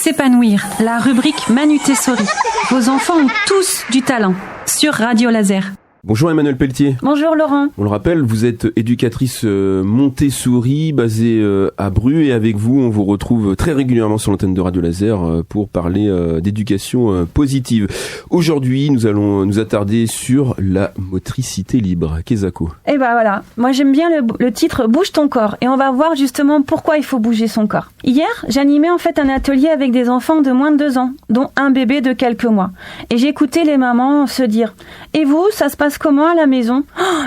S'épanouir, la rubrique Manu Tessori. Vos enfants ont tous du talent sur Radio Laser. Bonjour Emmanuelle Pelletier. Bonjour Laurent. On le rappelle, vous êtes éducatrice Montessori basée à Bru et avec vous, on vous retrouve très régulièrement sur l'antenne de Radio Laser pour parler d'éducation positive. Aujourd'hui, nous allons nous attarder sur la motricité libre. Kezako. Et ben voilà, moi j'aime bien le titre « Bouge ton corps » et on va voir justement pourquoi il faut bouger son corps. Hier, j'animais en fait un atelier avec des enfants de moins de 2 ans, dont un bébé de quelques mois. Et j'écoutais les mamans se dire « Et vous, ça se passe comment à la maison ?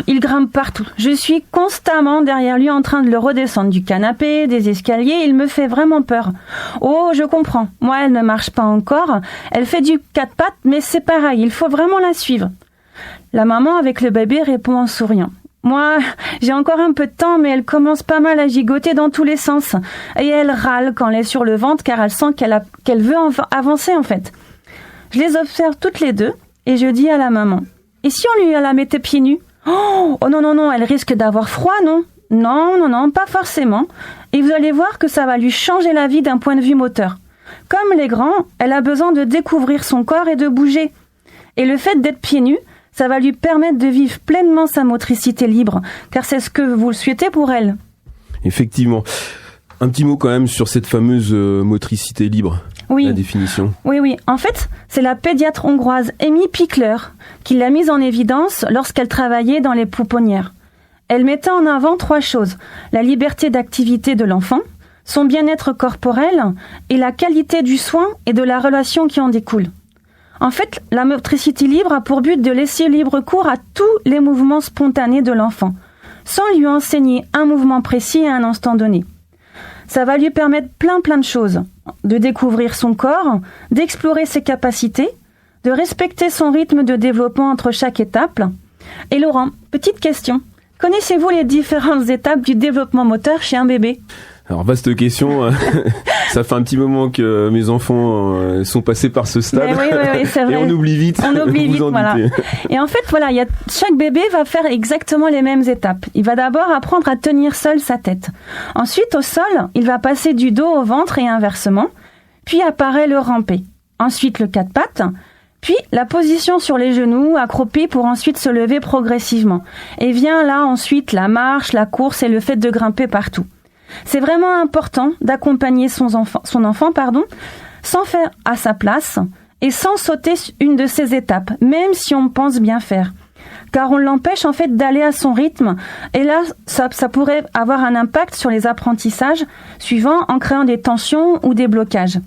Il grimpe partout. Je suis constamment derrière lui en train de le redescendre du canapé, des escaliers. Il me fait vraiment peur. Oh, je comprends. Moi, elle ne marche pas encore. Elle fait du 4 pattes, mais c'est pareil. Il faut vraiment la suivre. » La maman avec le bébé répond en souriant. Moi, j'ai encore un peu de temps, mais elle commence pas mal à gigoter dans tous les sens. Et elle râle quand elle est sur le ventre, car elle sent qu'elle veut avancer en fait. Je les observe toutes les deux et je dis à la maman: et si on lui la mettait pieds nus ? Oh non, elle risque d'avoir froid, non ? Non, pas forcément. Et vous allez voir que ça va lui changer la vie d'un point de vue moteur. Comme les grands, elle a besoin de découvrir son corps et de bouger. Et le fait d'être pieds nus, ça va lui permettre de vivre pleinement sa motricité libre, car c'est ce que vous le souhaitez pour elle. Effectivement. Un petit mot quand même sur cette fameuse motricité libre. Oui. La définition. Oui. En fait, c'est la pédiatre hongroise Amy Pickler qui l'a mise en évidence lorsqu'elle travaillait dans les pouponnières. Elle mettait en avant 3 choses: la liberté d'activité de l'enfant, son bien-être corporel et la qualité du soin et de la relation qui en découle. En fait, la motricité libre a pour but de laisser libre cours à tous les mouvements spontanés de l'enfant, sans lui enseigner un mouvement précis à un instant donné. Ça va lui permettre plein de choses. De découvrir son corps, d'explorer ses capacités, de respecter son rythme de développement entre chaque étape. Et Laurent, petite question. Connaissez-vous les différentes étapes du développement moteur chez un bébé ? Alors, vaste question. Ça fait un petit moment que mes enfants sont passés par ce stade. Oui, c'est vrai. Et on oublie vite. Voilà. Et en fait, voilà, chaque bébé va faire exactement les mêmes étapes. Il va d'abord apprendre à tenir seul sa tête. Ensuite, au sol, il va passer du dos au ventre et inversement. Puis apparaît le rampé. Ensuite, le 4 pattes. Puis, la position sur les genoux, accroupi pour ensuite se lever progressivement. Et vient là ensuite la marche, la course et le fait de grimper partout. C'est vraiment important d'accompagner son enfant, sans faire à sa place et sans sauter une de ces étapes, même si on pense bien faire. Car on l'empêche en fait d'aller à son rythme et là, ça pourrait avoir un impact sur les apprentissages suivants en créant des tensions ou des blocages.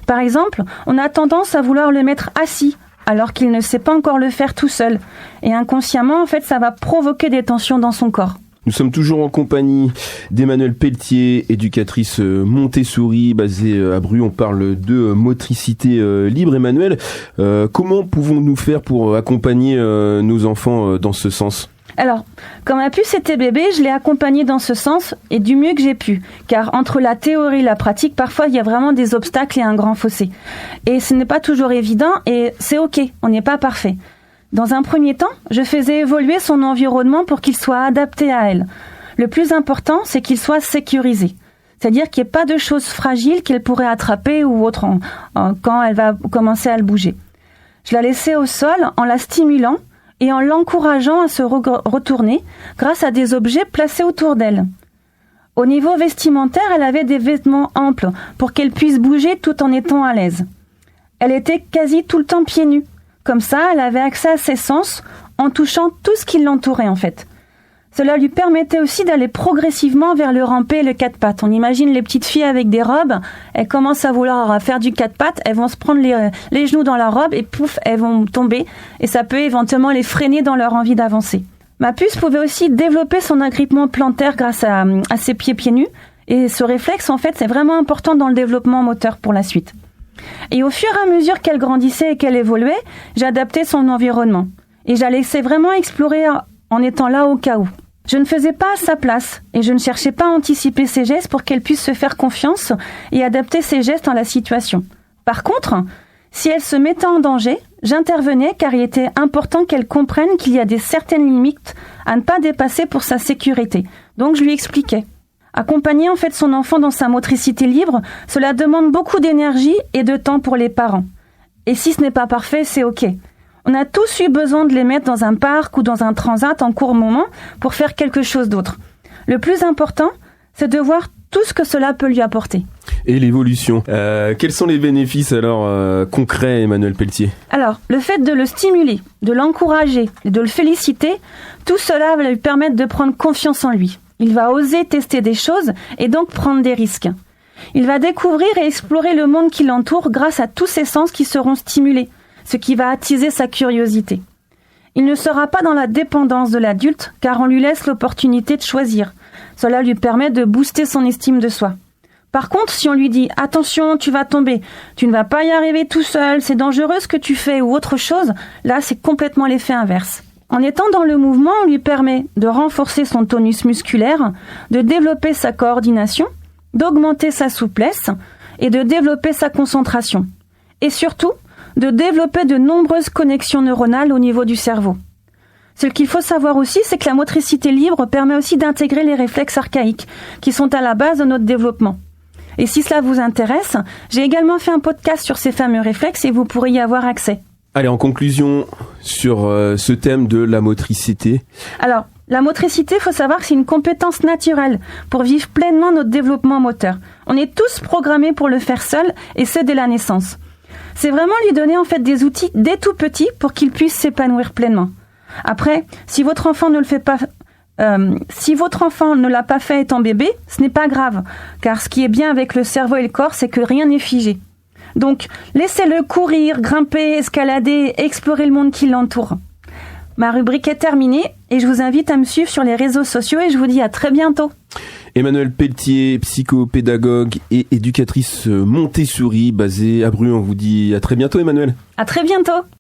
Par exemple, on a tendance à vouloir le mettre assis alors qu'il ne sait pas encore le faire tout seul. Et inconsciemment, en fait, ça va provoquer des tensions dans son corps. Nous sommes toujours en compagnie d'Emmanuelle Pelletier, éducatrice Montessori basée à Bru. On parle de motricité libre. Emmanuelle, comment pouvons-nous faire pour accompagner nos enfants dans ce sens ? Alors, quand ma puce était bébé, je l'ai accompagnée dans ce sens et du mieux que j'ai pu. Car entre la théorie et la pratique, parfois il y a vraiment des obstacles et un grand fossé. Et ce n'est pas toujours évident et c'est ok, on n'est pas parfait. Dans un premier temps, je faisais évoluer son environnement pour qu'il soit adapté à elle. Le plus important, c'est qu'il soit sécurisé. C'est-à-dire qu'il n'y ait pas de choses fragiles qu'elle pourrait attraper ou autre quand elle va commencer à le bouger. Je la laissais au sol en la stimulant et en l'encourageant à se retourner grâce à des objets placés autour d'elle. Au niveau vestimentaire, elle avait des vêtements amples pour qu'elle puisse bouger tout en étant à l'aise. Elle était quasi tout le temps pieds nus. Comme ça, elle avait accès à ses sens en touchant tout ce qui l'entourait en fait. Cela lui permettait aussi d'aller progressivement vers le rampé et le 4 pattes. On imagine les petites filles avec des robes, elles commencent à vouloir faire du 4 pattes, elles vont se prendre les genoux dans la robe et pouf, elles vont tomber et ça peut éventuellement les freiner dans leur envie d'avancer. Ma puce pouvait aussi développer son agrippement plantaire grâce à ses pieds nus et ce réflexe en fait c'est vraiment important dans le développement moteur pour la suite. Et au fur et à mesure qu'elle grandissait et qu'elle évoluait, j'adaptais son environnement. Et je la laissais vraiment explorer en étant là au cas où. Je ne faisais pas à sa place et je ne cherchais pas à anticiper ses gestes pour qu'elle puisse se faire confiance et adapter ses gestes à la situation. Par contre, si elle se mettait en danger, j'intervenais car il était important qu'elle comprenne qu'il y a certaines limites à ne pas dépasser pour sa sécurité. Donc je lui expliquais. Accompagner en fait son enfant dans sa motricité libre, cela demande beaucoup d'énergie et de temps pour les parents. Et si ce n'est pas parfait, c'est ok. On a tous eu besoin de les mettre dans un parc ou dans un transat en court moment pour faire quelque chose d'autre. Le plus important, c'est de voir tout ce que cela peut lui apporter. Et l'évolution. Quels sont les bénéfices alors concrets, Emmanuel Pelletier ? Alors, le fait de le stimuler, de l'encourager et de le féliciter, tout cela va lui permettre de prendre confiance en lui. Il va oser tester des choses et donc prendre des risques. Il va découvrir et explorer le monde qui l'entoure grâce à tous ses sens qui seront stimulés, ce qui va attiser sa curiosité. Il ne sera pas dans la dépendance de l'adulte car on lui laisse l'opportunité de choisir. Cela lui permet de booster son estime de soi. Par contre, si on lui dit « Attention, tu vas tomber, tu ne vas pas y arriver tout seul, c'est dangereux ce que tu fais » ou autre chose, là c'est complètement l'effet inverse. En étant dans le mouvement, on lui permet de renforcer son tonus musculaire, de développer sa coordination, d'augmenter sa souplesse et de développer sa concentration. Et surtout, de développer de nombreuses connexions neuronales au niveau du cerveau. Ce qu'il faut savoir aussi, c'est que la motricité libre permet aussi d'intégrer les réflexes archaïques, qui sont à la base de notre développement. Et si cela vous intéresse, j'ai également fait un podcast sur ces fameux réflexes et vous pourrez y avoir accès. Allez, en conclusion sur ce thème de la motricité. Alors, la motricité, il faut savoir que c'est une compétence naturelle pour vivre pleinement notre développement moteur. On est tous programmés pour le faire seul et ce dès la naissance. C'est vraiment lui donner en fait des outils dès tout petit pour qu'il puisse s'épanouir pleinement. Après, si votre enfant ne le fait pas, si votre enfant ne l'a pas fait étant bébé, ce n'est pas grave, car ce qui est bien avec le cerveau et le corps, c'est que rien n'est figé. Donc, laissez-le courir, grimper, escalader, explorer le monde qui l'entoure. Ma rubrique est terminée et je vous invite à me suivre sur les réseaux sociaux et je vous dis à très bientôt. Emmanuel Pelletier, psychopédagogue et éducatrice Montessori basée à Bru. On vous dit à très bientôt, Emmanuel. À très bientôt.